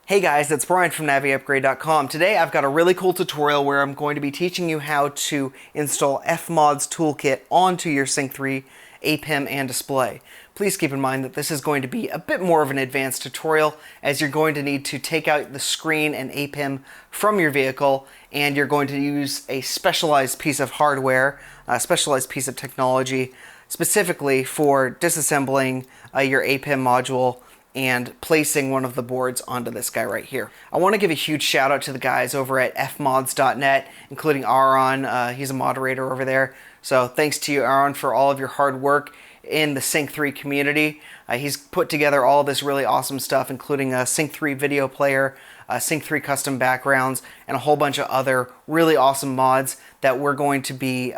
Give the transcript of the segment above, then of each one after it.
Hey guys, it's Brian from NaviUpgrade.com. Today I've got a really cool tutorial where I'm going to be teaching you how to install FMods Toolkit onto your Sync 3 APIM and display. Please keep in mind that this is going to be a bit more of an advanced tutorial, as you're going to need to take out the screen and APIM from your vehicle, and you're going to use a specialized piece of hardware, a specialized piece of technology, specifically for disassembling your APIM module and placing one of the boards onto this guy right here. I want to give a huge shout out to the guys over at FMods.net, including Aaron. He's a moderator over there. So thanks to you, Aaron, for all of your hard work in the Sync 3 community. He's put together all this really awesome stuff, including a Sync 3 video player, Sync 3 custom backgrounds, and a whole bunch of other really awesome mods that we're going to be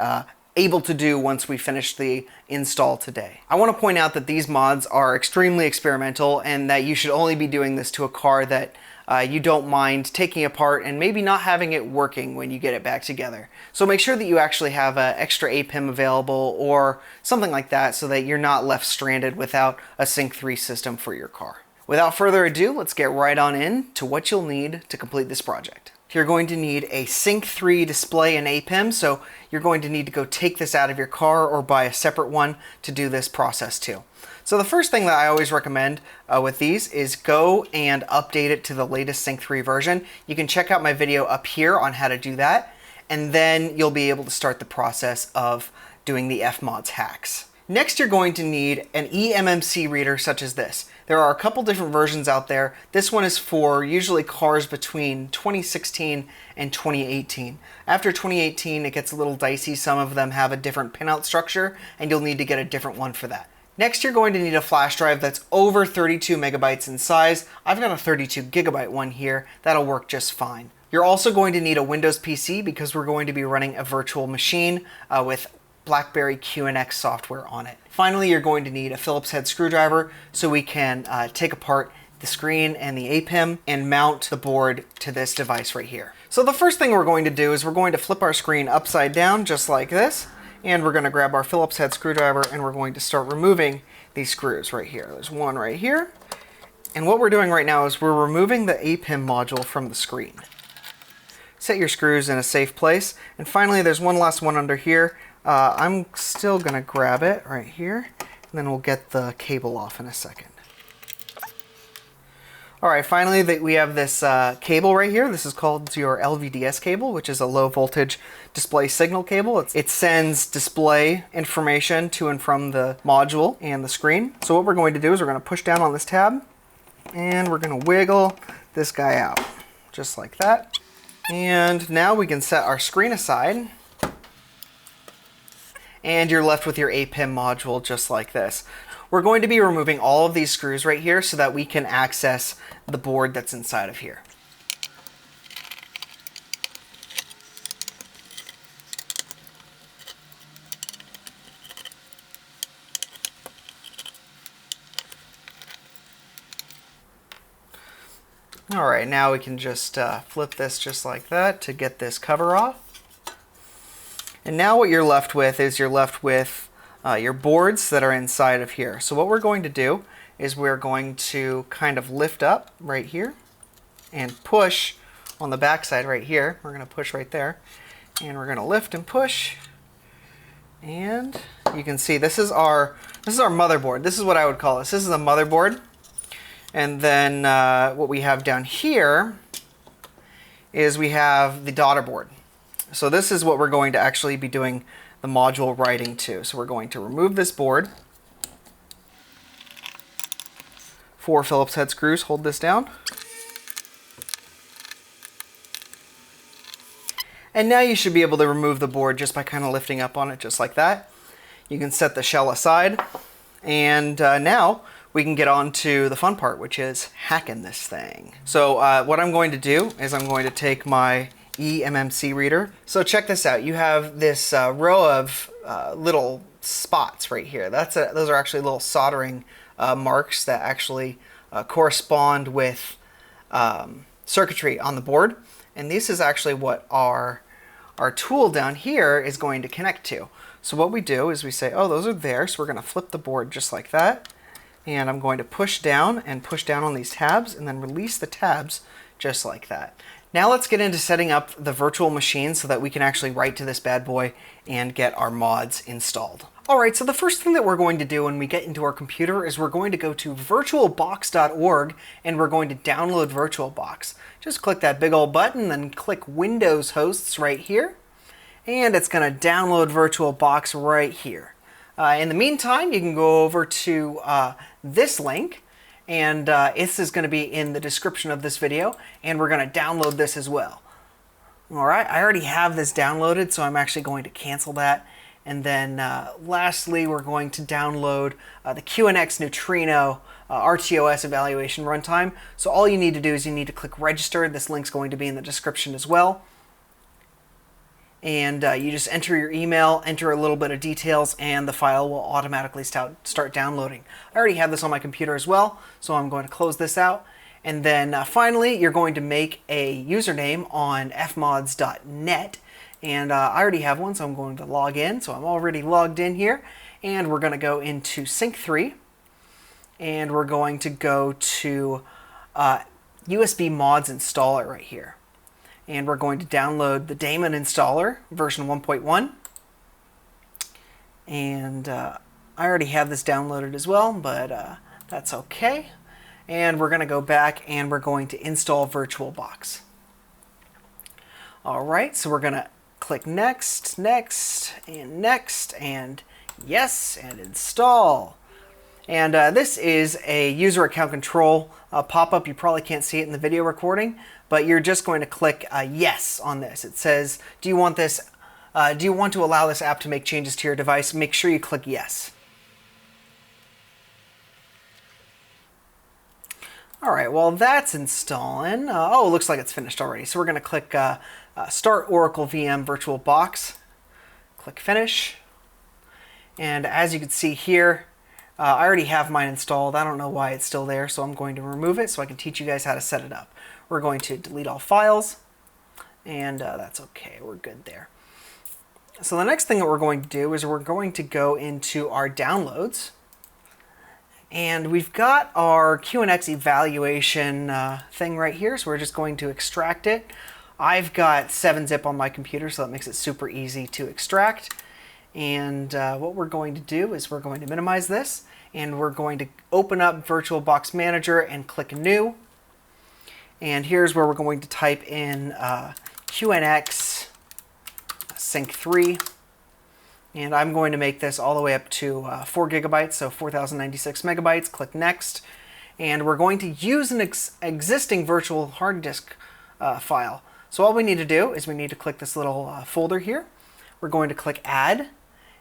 able to do once we finish the install today. I want to point out that these mods are extremely experimental and that you should only be doing this to a car that you don't mind taking apart and maybe not having it working when you get it back together. So make sure that you actually have an extra APIM available or something like that so that you're not left stranded without a Sync 3 system for your car. Without further ado, let's get right on in to what you'll need to complete this project. You're going to need a Sync 3 display and APIM, so you're going to need to go take this out of your car or buy a separate one to do this process too. So the first thing that I always recommend with these is go and update it to the latest Sync 3 version. You can check out my video up here on how to do that, and then you'll be able to start the process of doing the FMods hacks. Next, you're going to need an eMMC reader such as this. There are a couple different versions out there. This one is for usually cars between 2016 and 2018. After 2018, it gets a little dicey. Some of them have a different pinout structure, and you'll need to get a different one for that. Next, you're going to need a flash drive that's over 32 megabytes in size. I've got a 32 gigabyte one here. That'll work just fine. You're also going to need a Windows PC because we're going to be running a virtual machine with Blackberry QNX software on it. Finally, you're going to need a Phillips head screwdriver so we can take apart the screen and the APIM and mount the board to this device right here. So the first thing we're going to do is we're going to flip our screen upside down just like this, and we're going to grab our Phillips head screwdriver and we're going to start removing these screws right here. There's one right here, and what we're doing right now is we're removing the APIM module from the screen. Set your screws in a safe place, and finally there's one last one under here. I'm still going to grab it right here, and then we'll get the cable off in a second. Alright, finally we have this cable right here. This is called your LVDS cable, which is a low voltage display signal cable. It sends display information to and from the module and the screen. So what we're going to do is we're going to push down on this tab, and we're going to wiggle this guy out, just like that. And now we can set our screen aside, and you're left with your APIM module just like this. We're going to be removing all of these screws right here so that we can access the board that's inside of here. Alright, now we can just flip this just like that to get this cover off. And now what you're left with is your boards that are inside of here. So what we're going to do is we're going to kind of lift up right here and push on the back side right here. We're going to push right there, and we're going to lift and push. And you can see this is our motherboard. This is what I would call this. This is a motherboard. And then what we have down here is we have the daughter board. So this is what we're going to actually be doing the module writing to. So we're going to remove this board. 4 Phillips head screws hold this down. And now you should be able to remove the board just by kind of lifting up on it just like that. You can set the shell aside, and now we can get on to the fun part, which is hacking this thing. So what I'm going to do is I'm going to take my eMMC reader. So check this out. You have this row of little spots right here. Those are actually little soldering marks that actually correspond with circuitry on the board. And this is actually what our tool down here is going to connect to. So what we do is we say, oh, those are there. So we're going to flip the board just like that. And I'm going to push down on these tabs and then release the tabs just like that. Now let's get into setting up the virtual machine so that we can actually write to this bad boy and get our mods installed. Alright, so the first thing that we're going to do when we get into our computer is we're going to go to virtualbox.org and we're going to download VirtualBox. Just click that big old button, then click Windows Hosts right here, and it's going to download VirtualBox right here. In the meantime, you can go over to this link, and this is going to be in the description of this video, and we're going to download this as well. Alright, I already have this downloaded, so I'm actually going to cancel that. And then lastly, we're going to download the QNX Neutrino RTOS evaluation runtime. So all you need to do is you need to click register. This link's going to be in the description as well. And you just enter your email, enter a little bit of details, and the file will automatically start downloading. I already have this on my computer as well, so I'm going to close this out. And then finally, you're going to make a username on fmods.net. And I already have one, so I'm going to log in. So I'm already logged in here. And we're going to go into Sync 3. And we're going to go to USB Mods Installer right here. And we're going to download the Daemon Installer, version 1.1. And I already have this downloaded as well, but that's okay. And we're going to go back and we're going to install VirtualBox. All right, so we're going to click next, next, and yes, and install. And this is a user account control pop-up. You probably can't see it in the video recording, but you're just going to click yes on this. It says, do you want this? Do you want to allow this app to make changes to your device? Make sure you click yes. All right, well that's installing. Oh, it looks like it's finished already. So we're going to click Start Oracle VM VirtualBox. Click Finish. And as you can see here, I already have mine installed. I don't know why it's still there, so I'm going to remove it so I can teach you guys how to set it up. We're going to delete all files, and that's okay. We're good there. So the next thing that we're going to do is we're going to go into our downloads. And we've got our QNX evaluation thing right here, so we're just going to extract it. I've got 7-zip on my computer, so that makes it super easy to extract. And what we're going to do is we're going to minimize this, and we're going to open up VirtualBox Manager and click New. And here's where we're going to type in QNX Sync 3. And I'm going to make this all the way up to 4 gigabytes, so 4096 megabytes. Click Next. And we're going to use an existing virtual hard disk file. So all we need to do is we need to click this little folder here. We're going to click Add.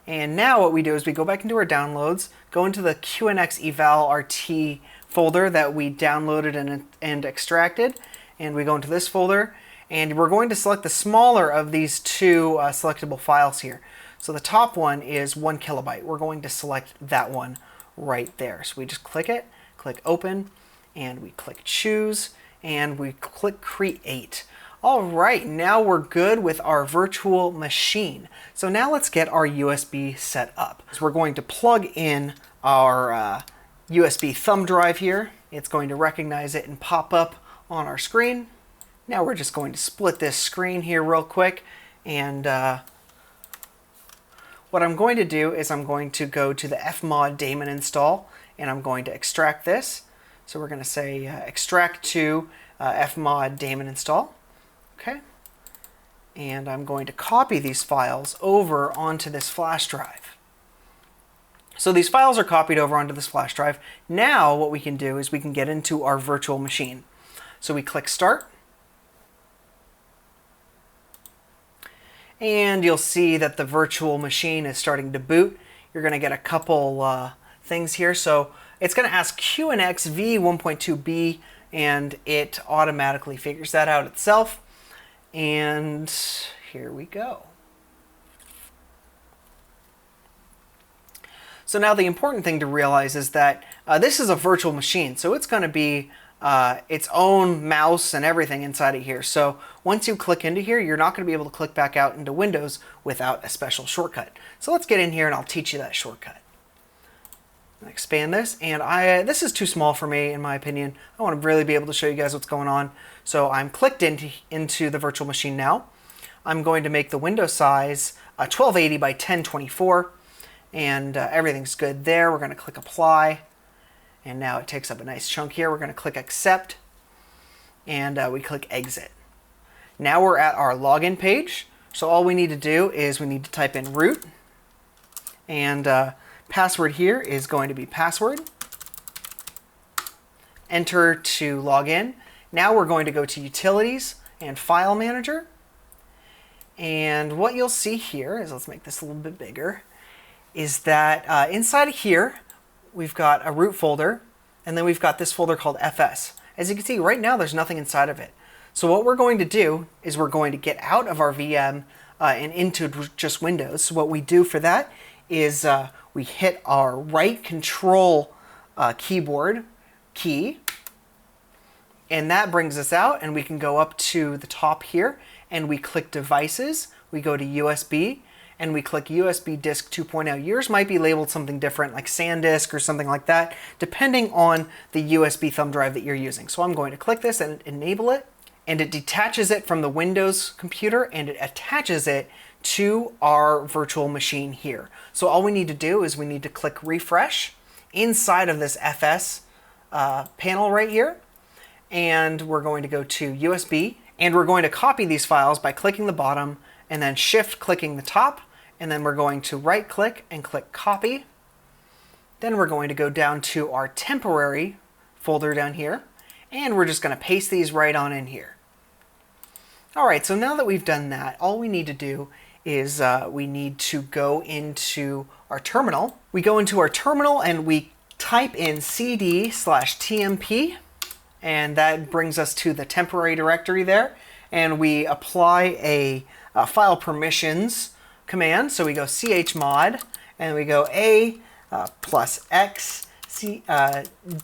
And now what we do is we go back into our downloads, go into the QNX eval RT folder that we downloaded and extracted. And we go into this folder. And we're going to select the smaller of these two selectable files here. So the top one is 1 kilobyte. We're going to select that one right there. So we just click it, click Open, and we click Choose, and we click Create. All right, now we're good with our virtual machine. So now let's get our USB set up. So we're going to plug in our USB thumb drive here. It's going to recognize it and pop up on our screen. Now we're just going to split this screen here real quick, and what I'm going to do is I'm going to go to the FMods Daemon Install, and I'm going to extract this. So we're going to say extract to FMods Daemon Install. Okay. And I'm going to copy these files over onto this flash drive. So these files are copied over onto this flash drive. Now what we can do is we can get into our virtual machine. So we click Start. And you'll see that the virtual machine is starting to boot. You're going to get a couple things here. So it's going to ask QNX v1.2b, and it automatically figures that out itself. And here we go. So now the important thing to realize is that this is a virtual machine, so it's going to be its own mouse and everything inside of here. So once you click into here, you're not going to be able to click back out into Windows without a special shortcut. So let's get in here and I'll teach you that shortcut. Expand this, and this is too small for me in my opinion. I want to really be able to show you guys what's going on. So I'm clicked into the virtual machine now. I'm going to make the window size 1280 by 1024, and everything's good there. We're going to click apply, and now it takes up a nice chunk here. We're going to click accept, and we click exit. Now we're at our login page. So all we need to do is we need to type in root, and password here is going to be password. Enter to log in. Now we're going to go to Utilities and File Manager. And what you'll see here is, let's make this a little bit bigger, is that inside of here, we've got a root folder, and then we've got this folder called FS. As you can see, right now there's nothing inside of it. So what we're going to do is we're going to get out of our VM and into just Windows. So what we do for that is we hit our right control keyboard key, and that brings us out, and we can go up to the top here, and we click Devices, we go to USB, and we click USB Disk 2.0. Yours might be labeled something different, like SanDisk or something like that, depending on the USB thumb drive that you're using. So I'm going to click this and enable it, and it detaches it from the Windows computer, and it attaches it to our virtual machine here. So all we need to do is we need to click refresh inside of this FS panel right here, and we're going to go to USB, and we're going to copy these files by clicking the bottom and then shift clicking the top, and then we're going to right click and click copy. Then we're going to go down to our temporary folder down here, and we're just going to paste these right on in here. All right, so now that we've done that, all we need to do is we need to go into our terminal. We go into our terminal and we type in cd/tmp, and that brings us to the temporary directory there. And we apply a file permissions command. So we go chmod, and we go a +x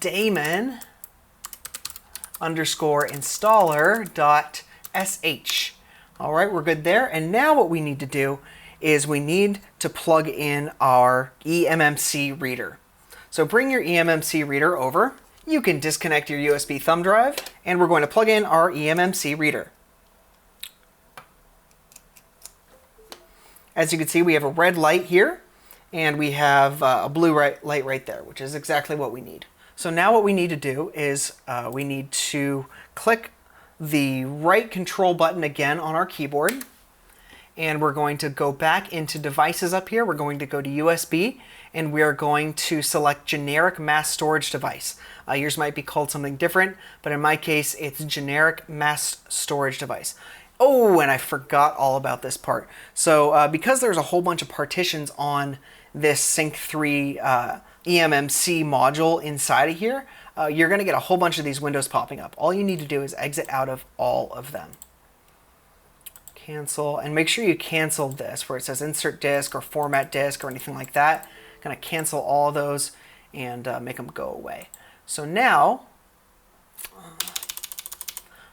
daemon _installer.sh. All right, we're good there. And now what we need to do is we need to plug in our eMMC reader. So bring your eMMC reader over. You can disconnect your USB thumb drive, and we're going to plug in our eMMC reader. As you can see, we have a red light here, and we have a blue light right there, which is exactly what we need. So now what we need to do is we need to click the right control button again on our keyboard, and we're going to go back into devices up here. We're going to go to USB, and we are going to select generic mass storage device. Yours might be called something different, but in my case, it's generic mass storage device. Oh, and I forgot all about this part. So because there's a whole bunch of partitions on this Sync3 eMMC module inside of here, you're going to get a whole bunch of these windows popping up. All you need to do is exit out of all of them. Cancel, and make sure you cancel this where it says insert disk or format disk or anything like that. Going to cancel all of those and make them go away. So now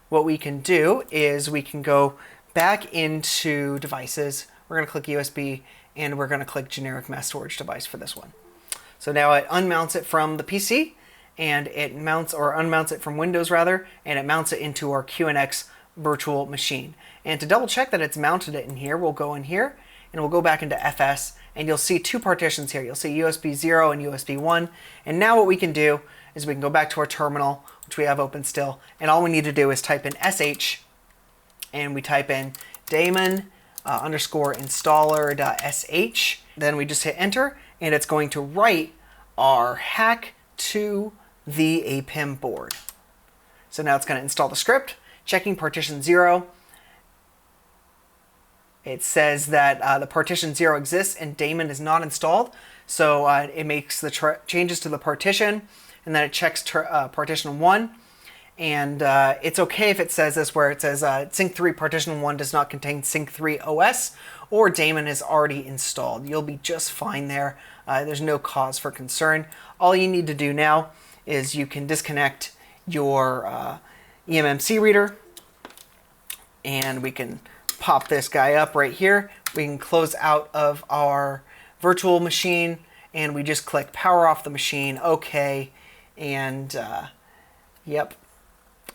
what we can do is we can go back into devices. We're going to click USB, and we're going to click generic mass storage device for this one. So now it unmounts it from the PC, and it mounts or unmounts it from Windows rather, and it mounts it into our QNX Virtual Machine. And to double check that it's mounted it in here, we'll go in here and we'll go back into FS, and you'll see two partitions here. You'll see USB 0 and USB 1. And now what we can do is we can go back to our terminal, which we have open still, and all we need to do is type in sh, and we type in daemon _installer.sh. Then we just hit enter, and it's going to write our hack to the APIM board. So now it's going to install the script, checking partition 0. It says that the partition 0 exists and daemon is not installed. So it makes the changes to the partition, and then it checks partition 1. And it's okay if it says this, where it says Sync3 partition 1 does not contain Sync3 OS, or daemon is already installed. You'll be just fine there. There's no cause for concern. All you need to do now is you can disconnect your eMMC reader, and we can pop this guy up right here. We can close out of our virtual machine, and we just click power off the machine, OK, and yep,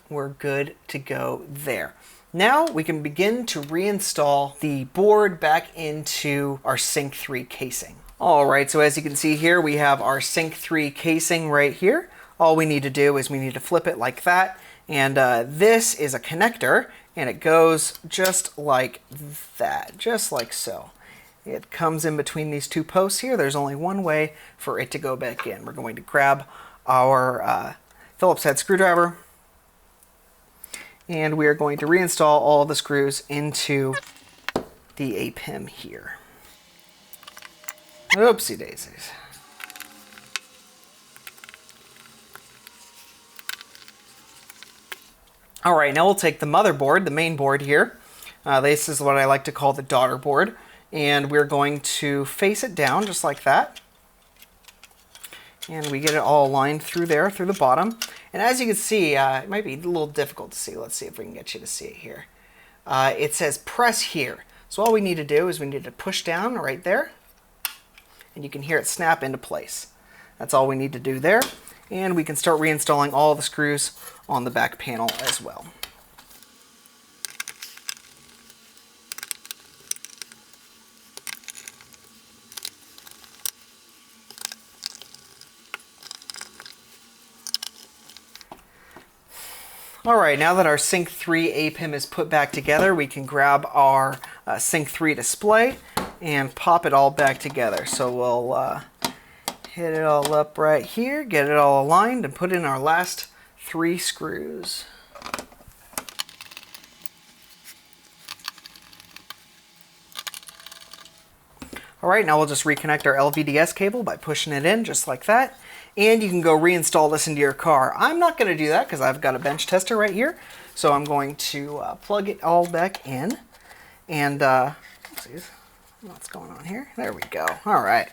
we're good to go there. Now we can begin to reinstall the board back into our Sync 3 casing. All right, so as you can see here, we have our Sync 3 casing right here. All we need to do is we need to flip it like that, and this is a connector, and it goes just like that, just like so. It comes in between these two posts here. There's only one way for it to go back in. We're going to grab our Phillips head screwdriver, and we are going to reinstall all the screws into the APIM here. Oopsie daisies. All right, now we'll take the motherboard, the main board here. This is what I like to call the daughter board. And we're going to face it down just like that. And we get it all aligned through there, through the bottom. And as you can see, it might be a little difficult to see. Let's see if we can get you to see it here. It says press here. So all we need to do is we need to push down right there. And you can hear it snap into place. That's all we need to do there. And we can start reinstalling all the screws on the back panel as well. All right, now that our Sync 3 APIM is put back together, we can grab our Sync 3 display and pop it all back together. So we'll hit it all up right here, get it all aligned, and put in our last 3 screws. All right, now we'll just reconnect our LVDS cable by pushing it in just like that. And you can go reinstall this into your car. I'm not going to do that because I've got a bench tester right here. So I'm going to plug it all back in. And let's see what's going on here. There we go. All right.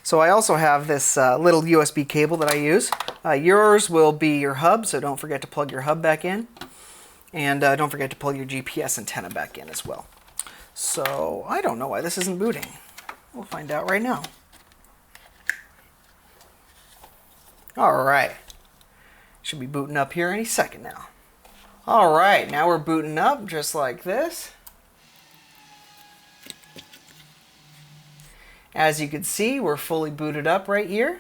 So I also have this little USB cable that I use. Yours will be your hub, so don't forget to plug your hub back in. And don't forget to plug your GPS antenna back in as well. So I don't know why this isn't booting. We'll find out right now. All right. Should be booting up here any second now. All right, now we're booting up just like this. As you can see, we're fully booted up right here.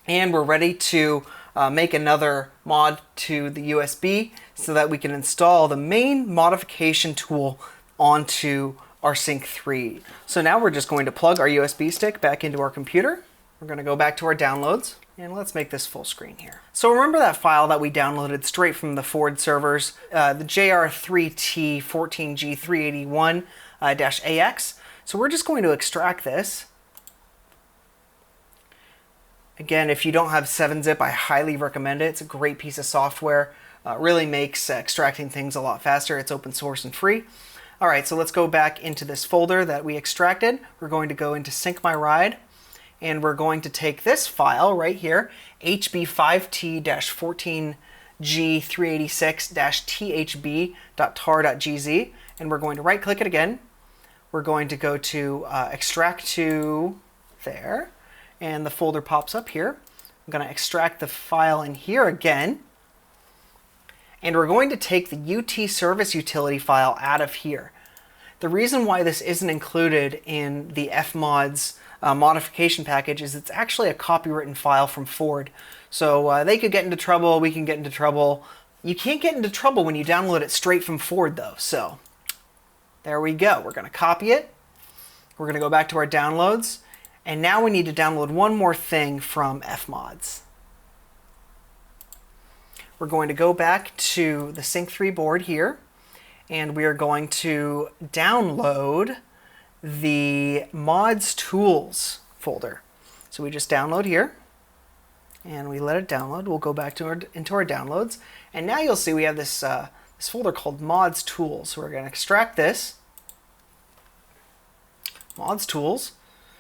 And we're ready to make another mod to the USB so that we can install the main modification tool onto our Sync 3. So now we're just going to plug our USB stick back into our computer. We're going to go back to our downloads, and let's make this full screen here. So remember that file that we downloaded straight from the Ford servers, the JR3T14G381-AX. So we're just going to extract this. Again, if you don't have 7-zip, I highly recommend it. It's a great piece of software. Really makes extracting things a lot faster. It's open source and free. All right, so let's go back into this folder that we extracted. We're going to go into Sync My Ride, and we're going to take this file right here, hb5t-14g386-thb.tar.gz, and we're going to right-click it again. We're going to go to extract to there, and the folder pops up here. I'm going to extract the file in here again, and we're going to take the utserviceutility file out of here. The reason why this isn't included in the FMods modification package is it's actually a copywritten file from Ford. So they could get into trouble, we can get into trouble. You can't get into trouble when you download it straight from Ford though. So there we go. We're going to copy it. We're going to go back to our downloads. And now we need to download one more thing from FMods. We're going to go back to the Sync 3 board here, and we are going to download the Mods Tools folder. So we just download here, and we let it download. We'll go back to into our downloads, and now you'll see we have this, this folder called Mods Tools. So we're going to extract this, Mods Tools,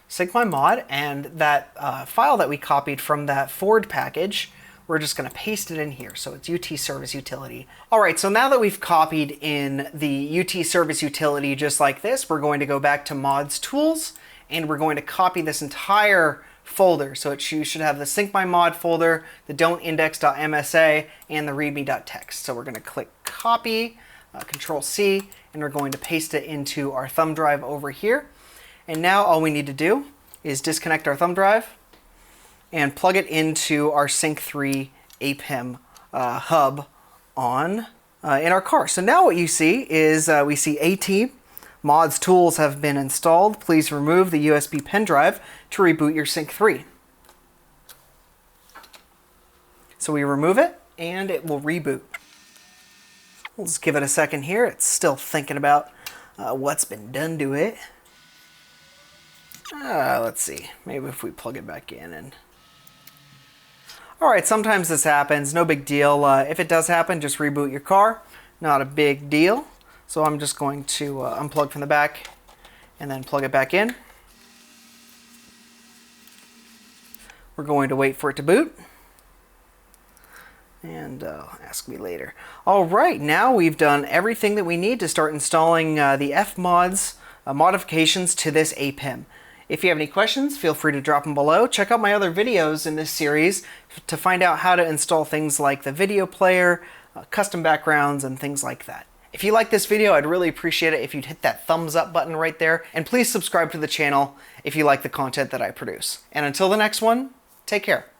sync my mod, and that file that we copied from that Ford package, we're just going to paste it in here. So it's utserviceutility. All right, so now that we've copied in the utserviceutility just like this, we're going to go back to Mods Tools, and we're going to copy this entire folder. So you should have the sync my mod folder, the don't index.msa, and the readme.txt. So we're going to click copy, Control C, and we're going to paste it into our thumb drive over here. And now all we need to do is disconnect our thumb drive and plug it into our Sync3 APIM hub in our car. So now what you see is we see APIMs tools have been installed. Please remove the USB pen drive to reboot your Sync3. So we remove it and it will reboot. We'll just give it a second here. It's still thinking about what's been done to it. Let's see, maybe if we plug it back in and... Alright, sometimes this happens, no big deal. If it does happen, just reboot your car. Not a big deal. So I'm just going to unplug from the back and then plug it back in. We're going to wait for it to boot. And ask me later. Alright, now we've done everything that we need to start installing the FMods modifications to this APIM. If you have any questions, feel free to drop them below. Check out my other videos in this series to find out how to install things like the video player, custom backgrounds, and things like that. If you like this video, I'd really appreciate it if you'd hit that thumbs up button right there, and please subscribe to the channel if you like the content that I produce. And until the next one, take care.